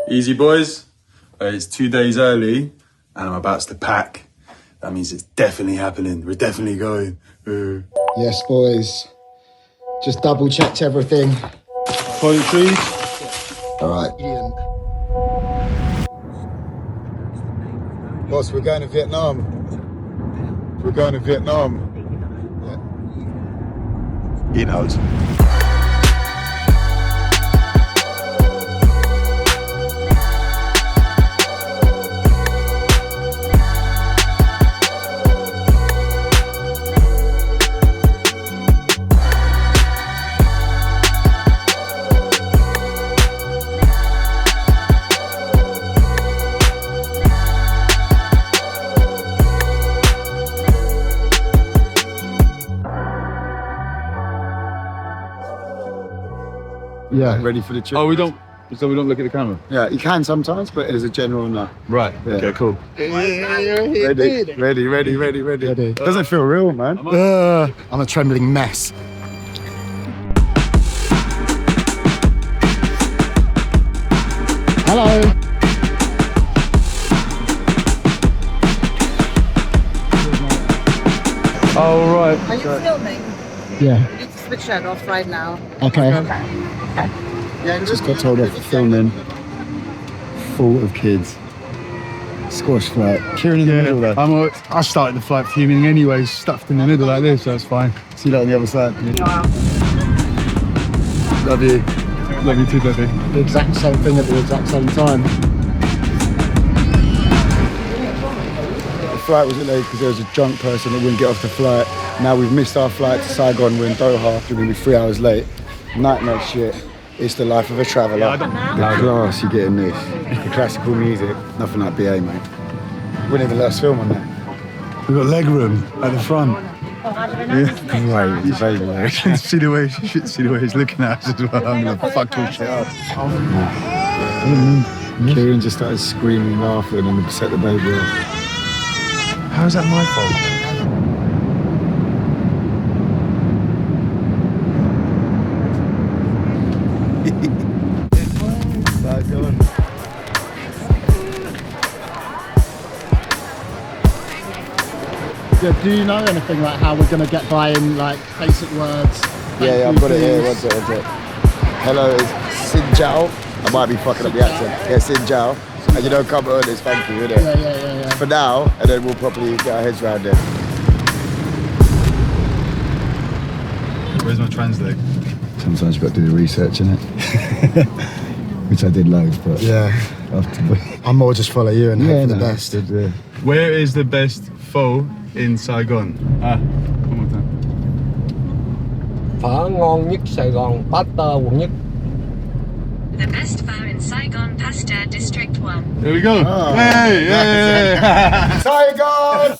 Easy, boys. It's 2 days early, and I'm about to pack. That means it's definitely happening. We're definitely going. Yes, boys. Just double-checked everything. Toiletries. All right. Boss, we're going to Vietnam. We're going to Vietnam. Yeah. He knows. Yeah. Ready for the trip. Oh, so we don't look at the camera? Yeah, you can sometimes, but as a general no. Right. Yeah. Okay, cool. Ready. Doesn't feel real, man. I'm a trembling mess. Hello. Oh, right. Are you filming? Yeah. You need to switch that off right now. Okay. Yeah, just got told off for filming. Full of kids. Squash flight. Kieran in the middle there. I started the flight fuming anyway, stuffed in the middle like this, so that's fine. See you on the other side. Wow. Love you. Love you too, baby. The exact same thing at the exact same time. The flight was delayed because there was a drunk person that wouldn't get off the flight. Now we've missed our flight to Saigon. We're in Doha. We're going to be 3 hours late. Nightmare shit. It's the life of a traveller. The class you get in this. The classical music. Nothing like BA, mate. We need the last film on that. We've got leg room at the front. Right, it's very nice. see the way he's looking at us as well. I'm gonna fuck your shit up. Kieran just started screaming, laughing, and set the baby off. How is that my fault? Do you know anything like how we're going to get by in like basic words? Yeah, I've got it here. What's it? Hello, it's Xin Jiao. I might be fucking up the accent. Yeah, Xin Jiao. And you know, Kabuto is thank you, innit? Yeah. For now, and then we'll probably get our heads around it. Where's my translate? Sometimes you've got to do the research, innit? Which I did loads, but yeah. I'm more just follow you and hope for the best. Where is the best pho in Saigon? One more time. Phở ngon nhất Sài Gòn, pasta quận nhất. The best pho in Saigon, Pasta District 1. There we go. Oh. Hey. Saigon!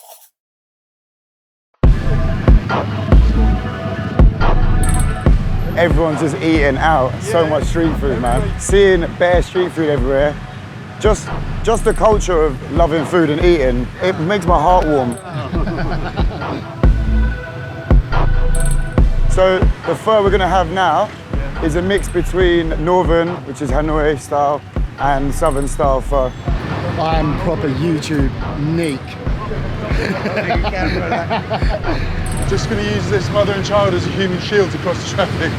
Everyone's just eating out. So much street food, man. Seeing bare street food everywhere. Just the culture of loving food and eating, it makes my heart warm. So the pho we're gonna have now is a mix between northern, which is Hanoi style, and southern style pho. I am proper YouTube neek. Just gonna use this mother and child as a human shield to cross the traffic.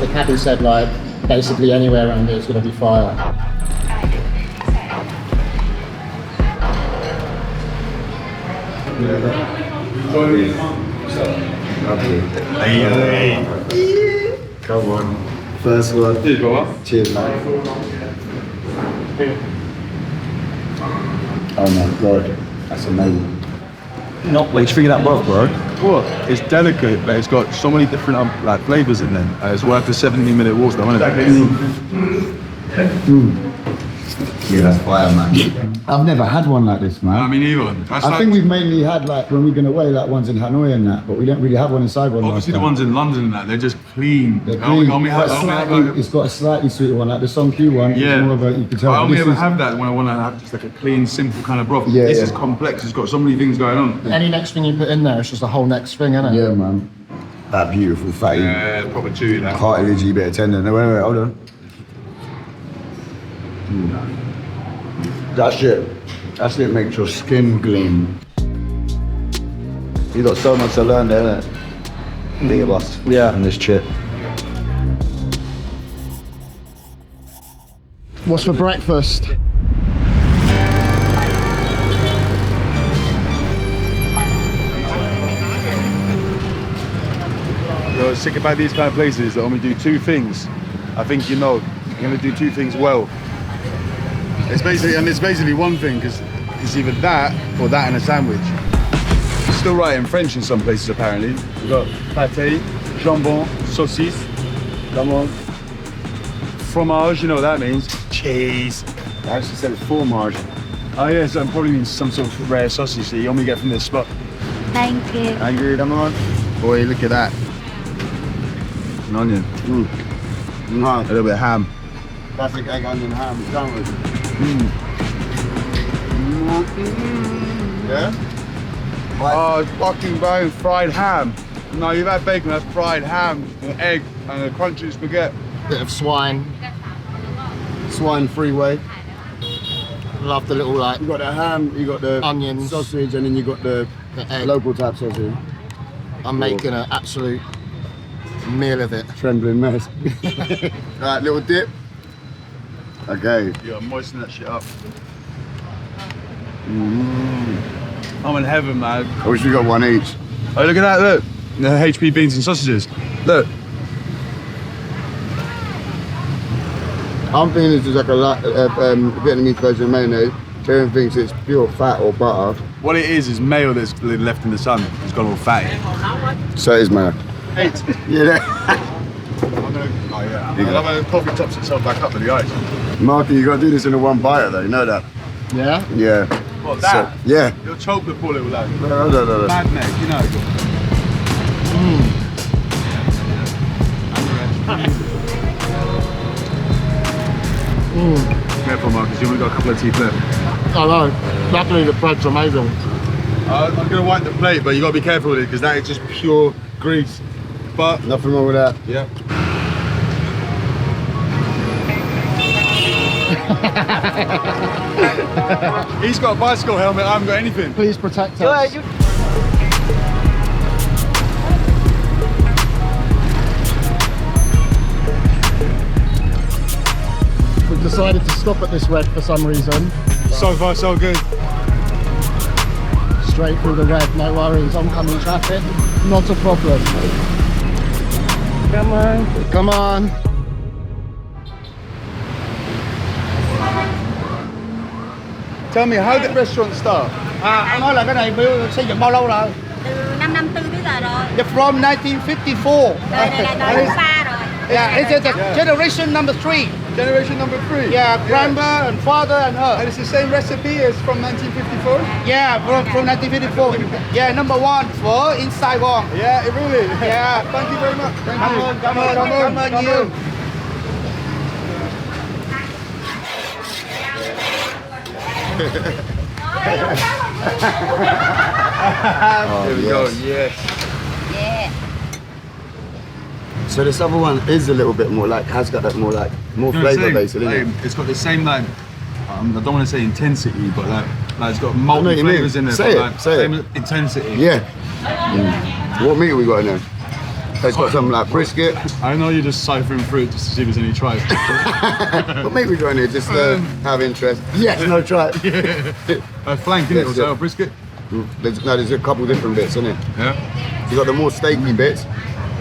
The cabbie said like basically anywhere around here is going to be fire. Come on. First one. Cheers, brother. Cheers, man. Oh my god, that's amazing. Wait, you figure that well, bro? What? It's delicate, but it's got so many different like flavors in there. It's worth the 70-minute walk, though, isn't it? Yeah, that's fire, man. I've never had one like this, man. I mean, even. I think we've mainly had like when we've been away, like ones in Hanoi and that, but we don't really have one in Saigon. Obviously, the ones in London and that, they're just clean. They're clean. It's got a slightly sweeter one, like the Song Q one. Yeah. More of a, you can tell. I only ever have that when I want to have just like a clean, simple kind of broth. Yeah, this is complex. It's got so many things going on. Any next thing you put in there, it's just a whole next thing, isn't it? Yeah, man. That beautiful fatty, proper chewy that. cartilagey bit of tendon. No, wait, hold on. That shit makes your skin gleam. You got so much to learn there, innit? Big of us. Yeah. And this chip. What's for breakfast? You're sick about these kind of places that only do two things. I think you know, you're gonna do two things well. It's basically one thing, because it's either that or that and a sandwich. Still writing French in some places apparently. We've got pâté, jambon, saucisse, come on, fromage, you know what that means. Cheese. I actually said fromage. Oh yes, that probably means some sort of rare sausage that you only get from this spot. Thank you. Thank you, come on. Boy, look at that. An onion. No, A little bit of ham. classic egg, onion, ham sandwich. Yeah? Oh, fucking bone, fried ham. No, you've had bacon, that's fried ham, an egg, and a crunchy spaghetti. Bit of swine. Swine freeway. Love the little like You got the ham, you got the onions. sausage, and then you got the egg. local type sausage. I'm making an absolute meal of it. Trembling mess. Right, little dip. Okay. You gotta moisten that shit up. I'm in heaven, man. I wish we got one each. Oh, look at that, look. The HP beans and sausages. Look. I'm thinking this is like a Vietnamese version of mayonnaise. Karen thinks it's pure fat or butter. What it is mayo that's left in the sun. It's gone all fatty. So it is mayo. Eight. Yeah. Oh yeah. I love how the coffee tops itself back up with the ice. Marky, you gotta do this in a one bite though, you know that? Yeah? Yeah. What, that? So, yeah. You'll choke the poor little lad. No. Mad neck, you know. Careful, Marcus, you've only got a couple of teeth left. I know. Luckily the bread's amazing. I'm gonna wipe the plate, but you gotta be careful with it because that is just pure grease. But Nothing wrong with that. yeah. He's got a bicycle helmet, I haven't got anything. Please protect us. We've decided to stop at this red for some reason. So far, so good. Straight through the red, no worries. Oncoming traffic, not a problem. Come on. Come on. Tell me, how did the restaurant start? Anh nói là cái này xây dựng bao lâu rồi? Từ năm 54 tới giờ rồi. Yeah, from 1954. Đời này là đời thứ 3 rồi. Yeah, it's the generation number 3. Generation number 3. Yeah, grandpa and father and her. And it's the same recipe as from 1954? Yeah, from 1954. Yeah, number 1 for in Saigon. Yeah, it really? Yeah. Thank you very much. Thank Cảm you. ơn, cảm ơn nhiều. There we go, yes. Yeah. So this other one is a little bit more like, has got that more flavour basically, isn't it? It's got the same like, I don't want to say intensity, but like it's got I know what multi you mean. flavours in there. Say but it, like, say same it. intensity. Yeah. What meat have we got in there? It's got some like brisket. I know you're just ciphering through it just to see if there's any tripe. What meat we got in here? Just have interest. Yes, no tripe. Flank, innit? Also, brisket. There's a couple different bits, isn't it? Yeah. You got the more steaky bits,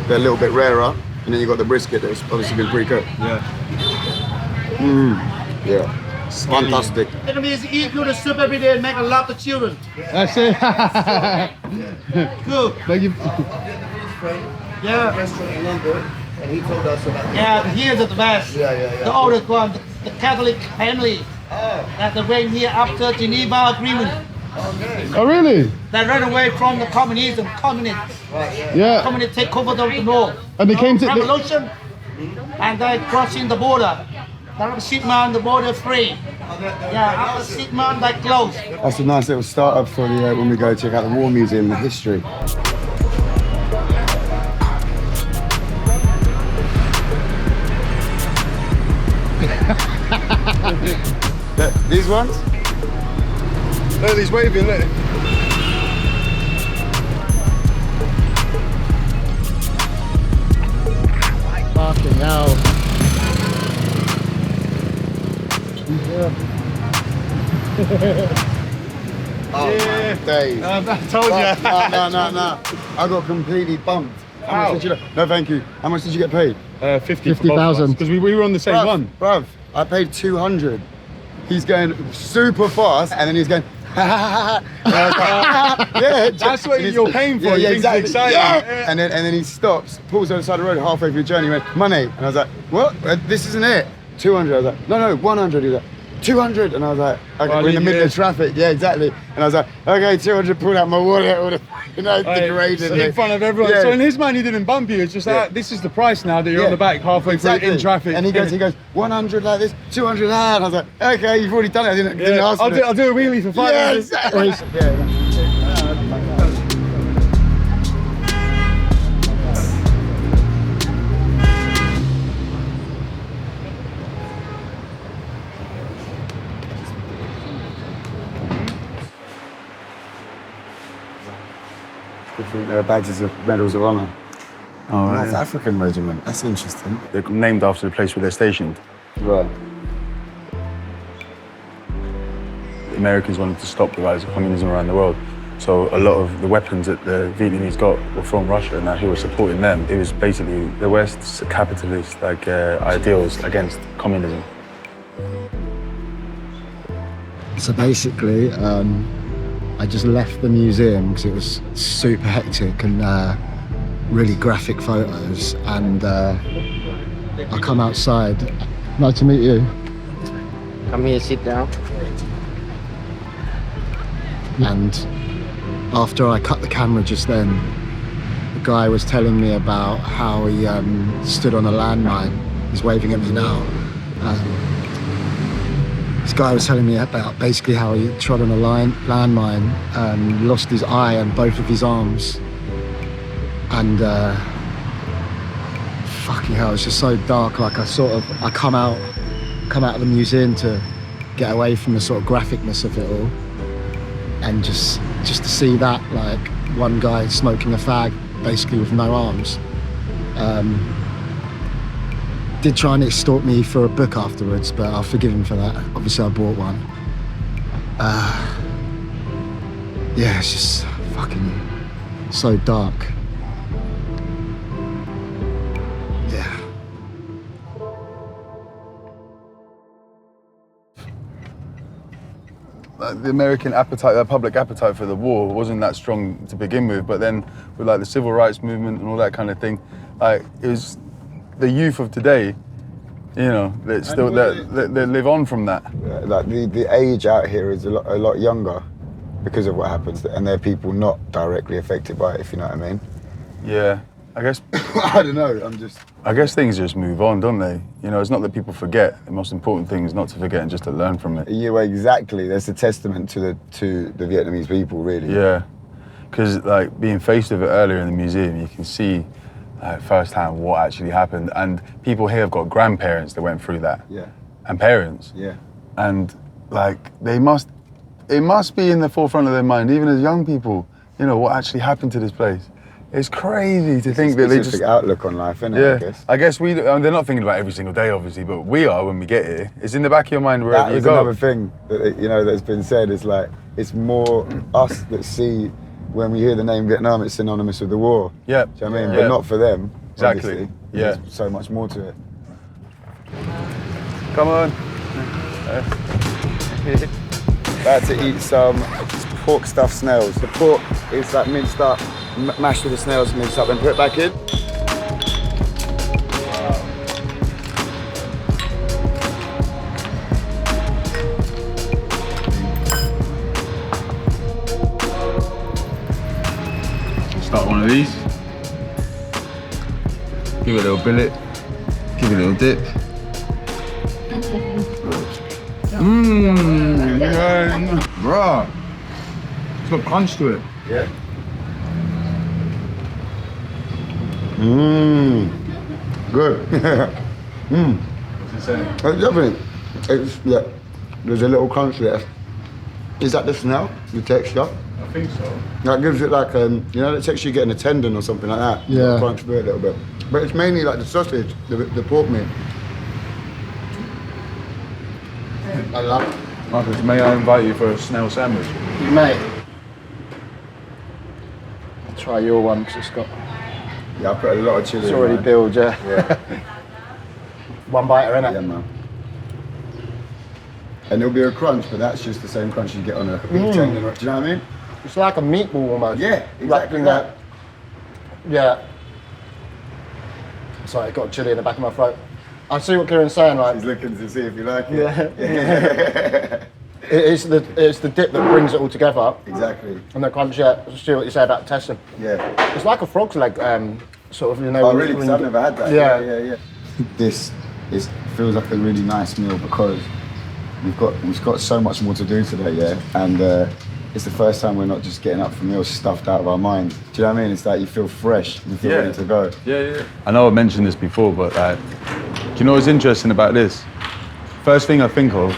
they're a little bit rarer, and then you got the brisket that's obviously been pre-cooked. Yeah. Yeah. Fantastic. Vietnamese eat good soup every day and make a lot of children. That's it. Good. Thank you. Yeah. Restaurant in London, and he told us about. Yeah, here's the best. Yeah. The oldest one, the Catholic family. That they went here after Geneva Agreement. Oh really? They ran away from the communism. Yeah. Communists take over the north. And they came to revolution, and they crossing the border. They have 6 months the border free. Yeah, after 6 months they close. That's a nice little startup for the when we go check out the War Museum, the history. These ones? Look, he's waving, look. Fucking hell. Oh, Yeah. my days. I told you. No. I got completely bumped. How much did you? No, thank you. How much did you get paid? 50,000. Because we were on the same one. Bruv, I paid 200. He's going super fast, and then he's going. Yeah, That's what you're paying for. Yeah, You think it's exciting. Yeah. And then he stops, pulls on the side of the road halfway through the journey. He went, money, and I was like, what? This isn't it. 200. I was like, no, 100. He was like, 200, and I was like, okay, Well, we're in the middle yeah. of traffic. Yeah, exactly. And I was like, okay, 200. Pulled out my wallet, all the, degraded. In front of everyone. Yeah. So in his mind, he didn't bump you. It's just like, this is the price now that you're on the back halfway through in traffic. And he goes, 100 like this, 200 that. And I was like, okay, you've already done it. I didn't ask for it. I'll do a wheelie for 5 Yeah, minutes. exactly. I think there are badges of medals of honour. Oh, North yeah. African regiment. That's interesting. They're named after the place where they're stationed. Right. The Americans wanted to stop the rise of communism around the world. So a lot of the weapons that the Vietnamese got were from Russia, and now who were supporting them? It was basically the West's capitalist ideals against communism. So basically, I just left the museum because it was super hectic and really graphic photos. And I come outside. Nice to meet you. Come here, sit down. And after I cut the camera just then, the guy was telling me about how he stood on a landmine. He's waving at me now. This guy was telling me about basically how he trod on a landmine, lost his eye and both of his arms. And fucking hell, it's just so dark. Like I come out of the museum to get away from the sort of graphicness of it all. And just to see that, like one guy smoking a fag, basically with no arms, did try and extort me for a book afterwards, but I'll forgive him for that. Obviously, I bought one. Yeah, it's just fucking so dark. Yeah. The American appetite, the public appetite for the war wasn't that strong to begin with, but then with like the civil rights movement and all that kind of thing, like it was the youth of today, you know, that still that live on from that. Like the age out here is a lot younger because of what happens, and there are people not directly affected by it, if you know what I mean. Yeah, I guess. I don't know. I guess things just move on, don't they? You know, it's not that people forget. The most important thing is not to forget and just to learn from it. Yeah, exactly. That's a testament to the Vietnamese people, really. Yeah, because like being faced with it earlier in the museum, you can see firsthand what actually happened, and people here have got grandparents that went through that. Yeah. And parents. Yeah. And like it must be in the forefront of their mind, even as young people. You know what actually happened to this place. It's crazy to think that they just outlook on life, isn't it? Yeah, I guess we. They're not thinking about it every single day, obviously, but we are when we get here. It's in the back of your mind wherever you go. That is another thing that that's been said. Is like it's more us that see when we hear the name Vietnam, it's synonymous with the war. Yeah. Do you know what I mean? But not for them. Exactly. Obviously. Yeah. There's so much more to it. Come on. About to eat some pork stuffed snails. The pork is like minced up, mashed with the snails minced up and put it back in. Start one of these. Give it a little billet. Give it a little dip. Bruh. It's got crunch to it. Yeah. Good. It's insane. It's definitely, yeah, there's a little crunch there. Is that the snail, the texture? I think so. That gives it like, you know, the texture you get in a tendon or something like that. Yeah. Crunch through it a little bit. But it's mainly like the sausage, the pork meat. I love it. Markys, may I invite you for a snail sandwich? You may. Try your one because it's got. Yeah, I put a lot of chili It's in already mine. built, yeah. Yeah, One biter, innit? yeah, man. And there'll be a crunch, but that's just the same crunch you get on a beef tendon. Do you know what I mean? It's like a meatball almost. Yeah, exactly Wrapped in that. Yeah. Sorry, I got chili in the back of my throat. I see what Kieran's saying, like. He's looking to see if you like it. Yeah. It's the dip that brings it all together. Exactly. And the crunch, yeah. See what you say about testing. Yeah. It's like a frog's leg, sort of, you know. Oh, when- really? Because when I've you- never had that. Yeah. Yeah. This feels like a really nice meal because we've got so much more to do today, yeah. And it's the first time we're not just getting up from meals stuffed out of our mind. Do you know what I mean? It's like you feel fresh, you feel ready to go. Yeah. I know I mentioned this before, but do you know what's interesting about this? First thing I think of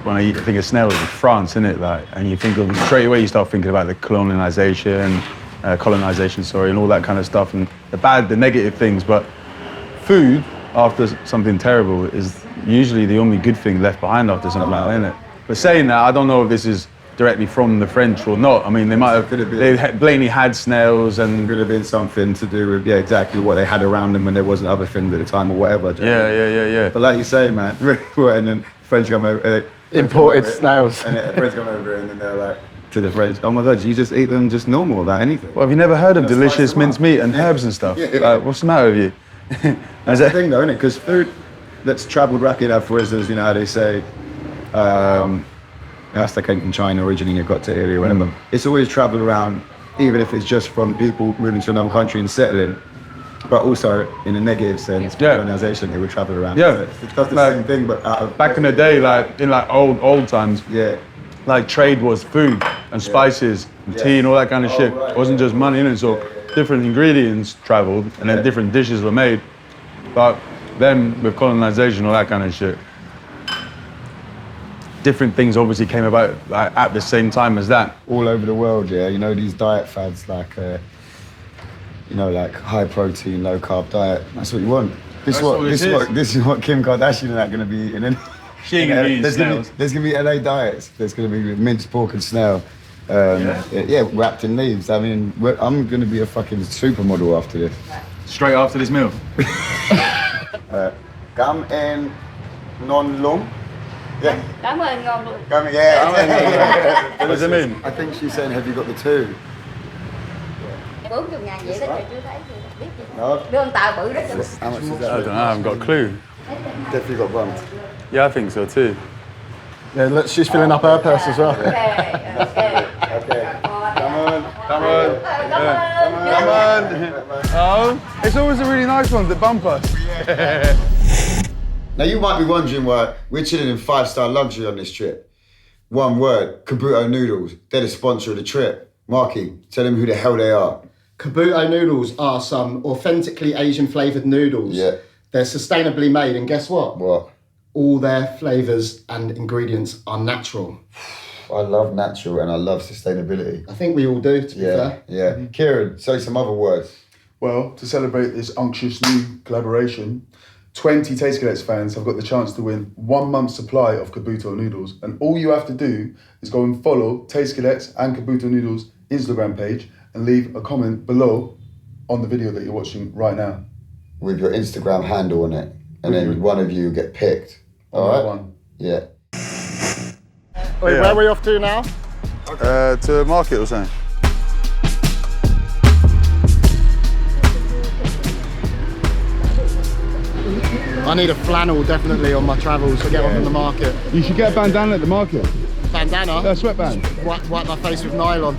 when I think of snails is France, innit? Like, and you think of straight away you start thinking about the colonization, and all that kind of stuff, and the negative things. But food after something terrible is usually the only good thing left behind after something like that, innit? But saying that, I don't know if this is directly from the French or not. I mean, they might have, they blatantly had snails and... Could have been something to do with, exactly what they had around them when there wasn't other things at the time or whatever. do you know what I mean? Yeah. But like you say, man, and then French come over... Imported snails. And then French come over and then they're like, to the French, oh my God, you just eat them just normal without anything. Well, have you never heard of delicious spice them up. minced meat and herbs and stuff? Yeah. Like, what's the matter with you? That's the thing though, isn't it? Because food that's travelled rapidly, for instance, you know how they say, that's that came from China originally and got to Italy or whatever. It's always travelled around, even if it's just from people moving to another country and settling, but also in a negative sense, colonization, it would travel around. Yeah. It does the same thing, but out of... Back in the day, like in like old times, Yeah. like trade was food and spices and tea and all that kind of shit. right, It wasn't just money in it. So different ingredients traveled and then different dishes were made. But then with colonization, all that kind of shit, different things obviously came about like, at the same time as that. All over the world, yeah. You know, these diet fads like, you know, like high protein, low carb diet. That's what you want. This is what Kim Kardashian and that going to be eating. Isn't it? She ain't gonna be eating there's snails. There's gonna be LA diets. There's gonna be minced pork and snail. Wrapped in leaves. I mean, I'm gonna be a fucking supermodel after this. Straight after this meal. Come in non long. Yeah. Cảm ơn ngon luôn. Come in, yeah. What does it mean? I think she's saying, have you got the two? 40.000 vậy đó trời chưa thấy biết gì. No. Đưa con tàu bự đó chứ. How much is I that? don't know, I haven't got a clue. Definitely got bumped. Yeah, I think so too. Yeah, look, she's filling up her purse as well. Okay. Come on. Come on. Oh, it's always the really nice ones that bump us. Now you might be wondering why we're chilling in 5-star luxury on this trip. One word, Kabuto Noodles. They're the sponsor of the trip. Marky, tell them who the hell they are. Kabuto noodles are some authentically Asian flavoured noodles. Yeah. They're sustainably made, and guess what? What? All their flavours and ingredients are natural. I love natural and I love sustainability. I think we all do, to be fair. Yeah. Kieran, say some other words. Well, to celebrate this unctuous new collaboration, 20 Taste Cadets fans have got the chance to win 1 month's supply of Kabuto noodles. And all you have to do is go and follow Taste Cadets and Kabuto Noodles Instagram page and leave a comment below on the video that you're watching right now. With your Instagram handle on it. And then one of you get picked. All right? One. Yeah. Wait, where are we off to now? To market or something. I need a flannel definitely on my travels to get one from the market. You should get a bandana at the market. Bandana? A sweatband. Wipe my face with nylon.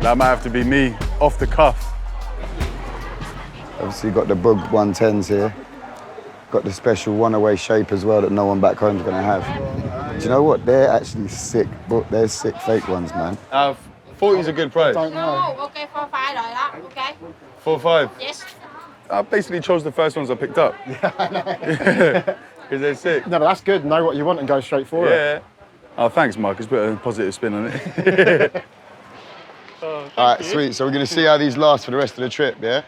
That might have to be me, off the cuff. Obviously got the Bug 110s here. got the special one-away shape as well that no one back home's gonna have. Do you know what? They're actually sick, but they're sick fake ones, man. 40's a good price. Okay, 4-5 rồi đó. Okay. 4-5. Yes. I basically chose the first ones I picked up. Because they're sick. No, but that's good. Know what you want and go straight for it. Yeah. Oh, thanks, Markys. Put a positive spin on it. All right, sweet. So we're gonna see how these last for the rest of the trip, yeah?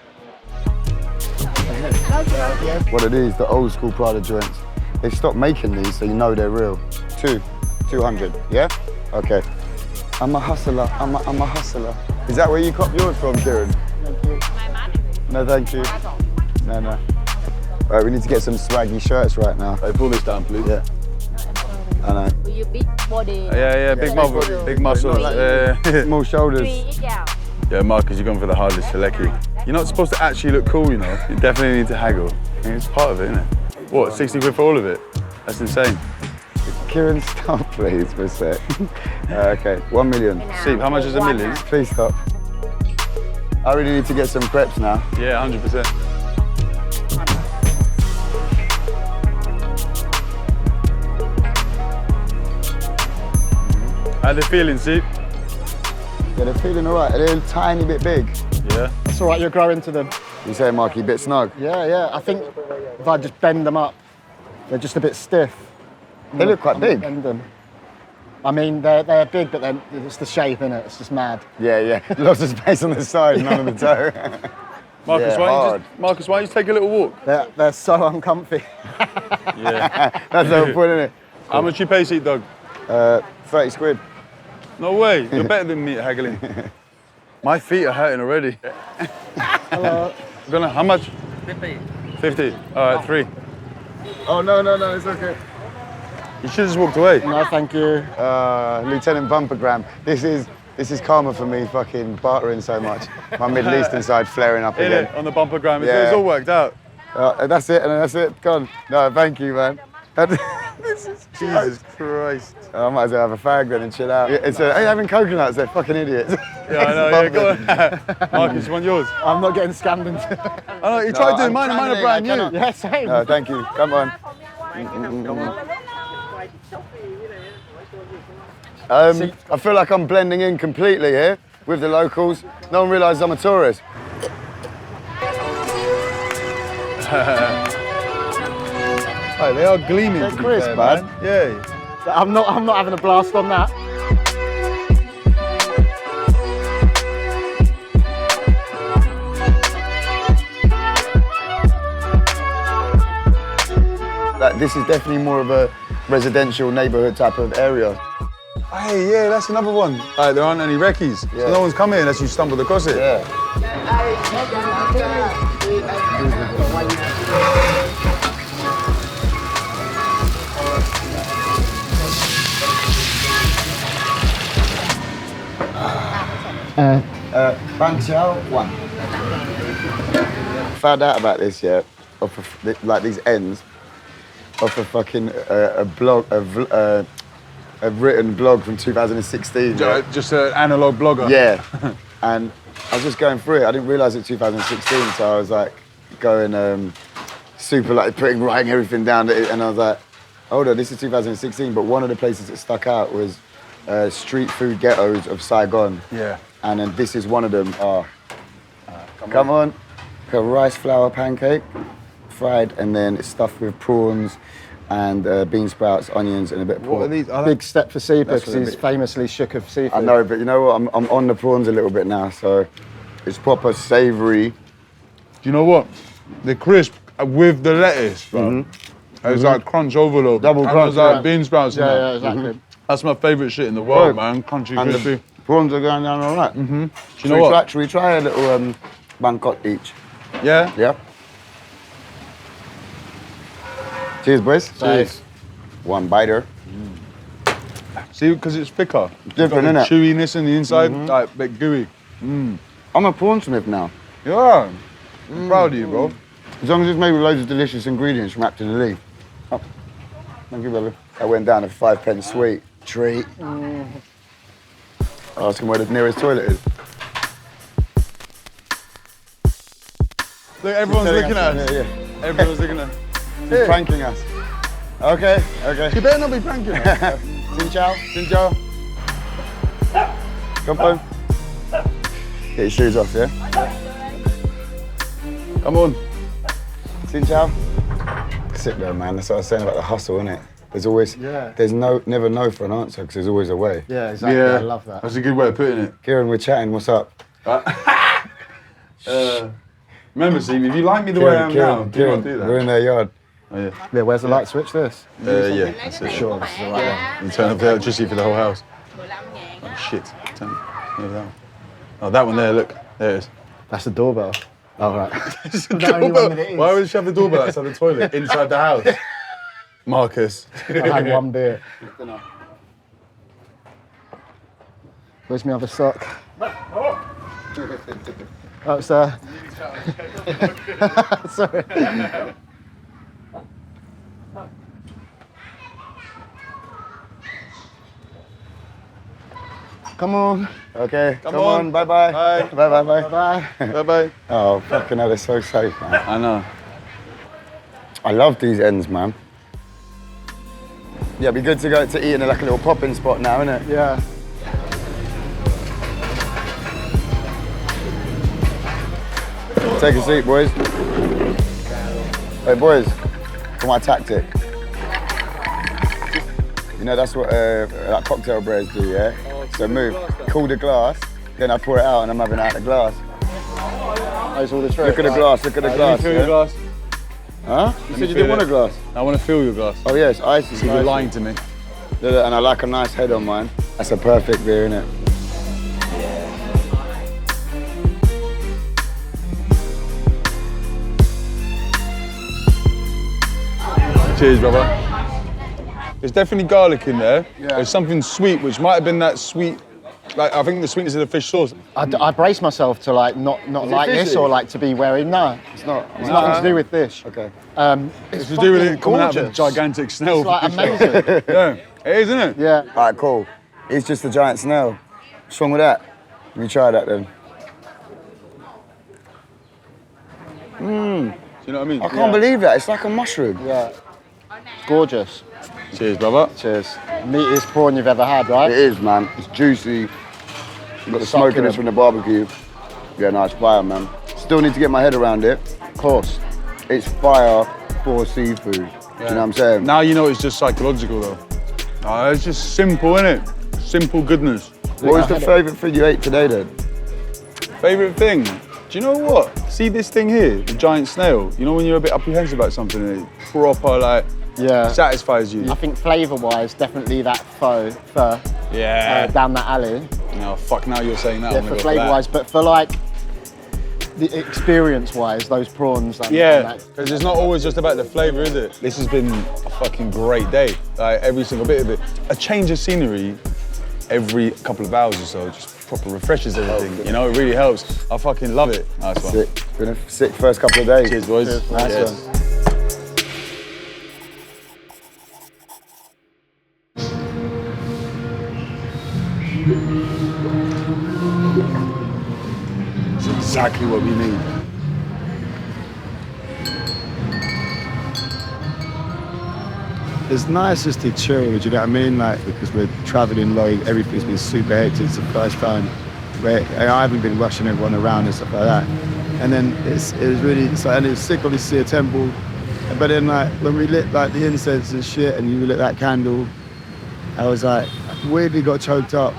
What it is, the old school Prada joints. They stopped making these, so you know they're real. 200, yeah? Okay. I'm a hustler, I'm a hustler. Is that where you cop yours from, Kieran? My money. No, thank you. No. All right, we need to get some swaggy shirts right now. Hey, pull this down, please. Yeah. I know. Will you big body? Yeah, big muscles. Small shoulders. 3XL. Yeah, Markys, you're going for the hardest selecki. You're not supposed to actually look cool, you know. You definitely need to haggle. I mean, it's part of it, isn't it? What, 60 quid for all of it? That's insane. Kieran, stop, please, for a sec. Okay, 1 million. Steve, how much is a million? Please stop. I really need to get some crepes now. Yeah, 100%. How they feeling, Steve? Yeah, they're feeling all right. They're a tiny bit big. Yeah. It's all right, you'll grow into them. You say, Marky, bit snug? Yeah. I think if I just bend them up, they're just a bit stiff. They look quite big. Bend them. I mean, they're big, but then it's the shape, innit? It's just mad. Yeah. Lots of space on the side, none on the toe. Markys, Yeah, Markys, why don't you take a little walk? They're so uncomfy. Yeah. That's the whole point, isn't it? How much you pay, Seat Dog? 30 quid. No way. You're better than me at haggling. My feet are hurting already. Hello. How much? 50. All right, 3. Oh, no, it's okay. You should have just walked away. No, thank you. Lieutenant Bumpergram. This is karma for me fucking bartering so much. My Middle Eastern side flaring up again. On the bumper gram. Yeah. It's all worked out. That's it, and that's it. Gone. No, thank you, man. Jesus Christ. I might as well have a fag then and chill out. It's ain't having coconuts, they're fucking idiots. Yeah, I know. Yeah, go on. Markys, you want yours? I'm not getting scammed into. I know. You tried doing mine, and mine are brand new. Yeah, same. No, thank you. Come on. I feel like I'm blending in completely here with the locals. No one realises I'm a tourist. Hey, they are gleaming. They're to be crisp, fair, man. Yeah. I'm not having a blast on that. This is definitely more of a residential neighbourhood type of area. Hey, yeah, that's another one. Like, there aren't any recce's. Yeah. So no one's come here unless you stumbled across it. Yeah. one. Found out about this, yeah, off of, like these ends, off of fucking a written blog from 2016. Yeah? Just an analog blogger. Yeah, and I was just going through it. I didn't realise it 2016, so I was like going super like writing everything down, and I was like, hold on, this is 2016. But one of the places that stuck out was street food ghettos of Saigon. Yeah. And then this is one of them. Come on. A rice flour pancake, fried, and then it's stuffed with prawns and bean sprouts, onions, and a bit of pork. What are these? Big step for Seeper That's because what he's it- famously shook of seafood. I know, but you know what? I'm on the prawns a little bit now, so it's proper savoury. Do you know what? The crisp with the lettuce, bro. It's like crunch overload. Double And crunch, there's like yeah. bean sprouts in Yeah, there. yeah, exactly. That's my favourite shit in the world, Right. man. Crunchy, And crispy. the prawns are going down all right. Do you Should know we what? should we try a little Bangkok each? Yeah? Yeah. Cheers, boys. Cheers. One biter. See, because it's thicker. Different, Got the innit? chewiness in the inside, like a bit gooey. I'm a prawn smith now. Yeah. I'm proud of you, bro. As long as it's made with loads of delicious ingredients wrapped in a leaf. Oh. Thank you, baby. I went down a 5p sweet treat. Ask him where the nearest toilet is. Look, everyone's looking at us. Yeah. Everyone's looking at us. He's pranking us. Okay. You better not be pranking us. Xin chào. Xin chào. Come on. Get your shoes off, yeah? Come on. Xin chào. Sit there, man. That's what I was saying about the hustle, isn't it? There's always, there's never no for an answer because there's always a way. Yeah, exactly. Yeah, I love that. That's a good way of putting it. Kieran, we're chatting. What's up? Remember, Steve, if you like me the way I am now, do not do that. We're in their yard. Oh, yeah. Yeah, where's the light switch? This? Yeah, that's it. Sure, this is the right one. You turn off the electricity for the whole house. Oh, shit. That one. Oh, that one there, look. There it is. That's the doorbell. Oh, right. It's the doorbell. Why would you have the doorbell outside the toilet, inside the house? Marcus. I had one beer. Where's my other sock? Oh, it's there. Sorry. Come on. Okay, Come come on. on. Bye-bye. Bye. Bye-bye. Bye. Bye-bye. Oh, fucking hell, they're so safe, man. I know. I love these ends, man. Yeah, it'd be good to go to eat in like a little popping spot now, innit? Yeah. Take a seat, boys. Hey, boys, for my tactic. You know, that's what like cocktail bros do, yeah? So move, cool the glass, then I pour it out and I'm having it out the glass. That's all the trick. Look at the glass, look at the glass. Fill yeah? your glass. Huh? You said you didn't want a glass? I want to fill your glass. Oh, yeah, it's icy. So you're lying to me. And I like a nice head on mine. That's a perfect beer, innit? Cheers, brother. There's definitely garlic in there. Yeah. There's something sweet, which might have been that sweet. Like I think the sweetness of the fish sauce. I brace myself to like not like fishy? this or like to be wearing. No, it's not. It's nothing to do with this. Okay. It's to do with it coming gorgeous. out of a gigantic snail. It's like amazing. Yeah, it is, isn't it? Yeah. All right, cool. It's just a giant snail. What's wrong with that? Let me try that then. Do you know what I mean? I can't believe that. It's like a mushroom. Yeah. Gorgeous. Cheers, brother. Cheers. Meatiest prawn you've ever had, right? It is, man. It's juicy. You've got the smokiness from the barbecue. Yeah, no, it's fire, man. Still need to get my head around it. Of course. It's fire for seafood. Do you know what I'm saying? Now you know it's just psychological, though. It's just simple, innit? Simple goodness. What was the favourite thing you ate today, then? Favourite thing? Do you know what? See this thing here, the giant snail? You know when you're a bit apprehensive about something and it proper, like, satisfies you? I think flavour-wise, definitely that pho down that alley. No, fuck, now you're saying that. Yeah, for flavour-wise, but for like, the experience-wise, those prawns. Yeah, because it's not always just about the flavour, is it? This has been a fucking great day. Like, every single bit of it. A change of scenery every couple of hours or so just proper refreshes everything. You know, it really helps. I fucking love it. Nice one. Sick. Been a sick first couple of days. Cheers, boys. Cheers. Nice one. It's exactly what we need. It's nice just to chill, do you know what I mean? Like, because we're traveling low, everything's been super hectic. It's the first time where I haven't been rushing everyone around and stuff like that. And then it was and it was sick obviously a temple. But then like when we lit like the incense and shit and you lit that candle, I was like weirdly got choked up.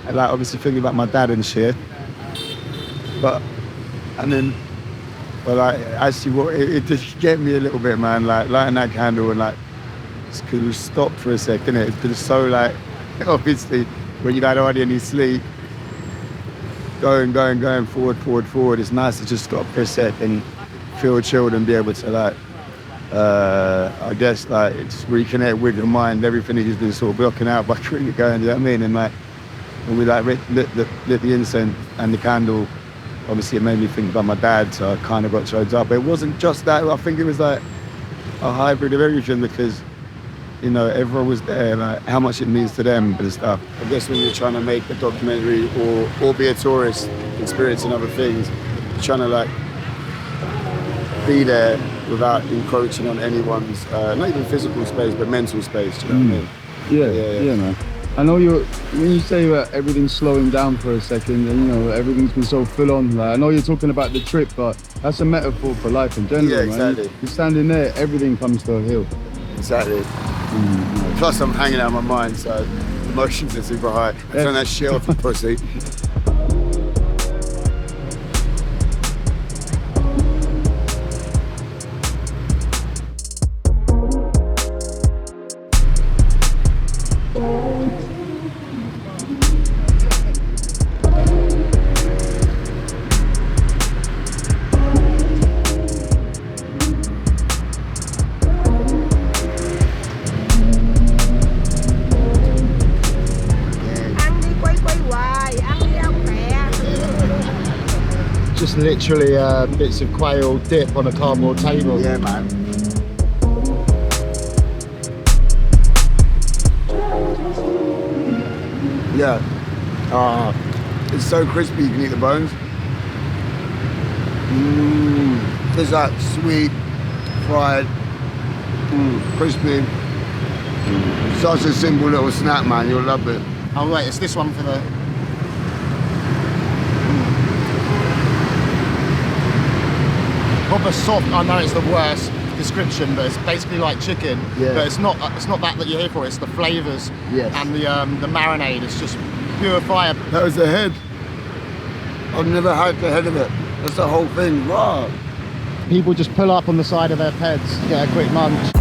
And like obviously thinking about my dad and shit. And then actually it just get me a little bit, man, like lighting that candle and like, because we stopped for a sec, innit? Because it's so like, obviously, when you don't have any sleep, going forward, it's nice to just stop for a sec and feel chilled and be able to like, I guess like, just reconnect with your mind, everything that you've been sort of blocking out by really going, you know what I mean? And like, when we like lit the incense and the candle, obviously it made me think about my dad, so I kind of got choked up. But it wasn't just that, I think it was like a hybrid of everything because, you know, everyone was there, like how much it means to them and stuff. I guess when you're trying to make a documentary or be a tourist experiencing other things, you're trying to like be there without encroaching on anyone's, not even physical space, but mental space, do you know what I mean? Yeah, man. I know when you say that everything's slowing down for a second and, you know, everything's been so full on, like, I know you're talking about the trip, but that's a metaphor for life in general, Yeah, man. exactly. You're standing there, everything comes to a heel. Exactly. Plus I'm hanging out of my mind, so emotions are super high. I turn that shit off, you pussy. Just literally bits of quail dip on a cardboard table. Yeah, man. Yeah. It's so crispy you can eat the bones. It's like sweet, fried, crispy. Such a simple little snack, man. You'll love it. Oh wait, it's this one for the... Proper soft. I know it's the worst description, but it's basically like chicken. Yeah. But it's not that you're here for. It's the flavours and the marinade. It's just pure fire. That was the head. I've never had the head of it. That's the whole thing. Raw. People just pull up on the side of their peds, get a quick munch.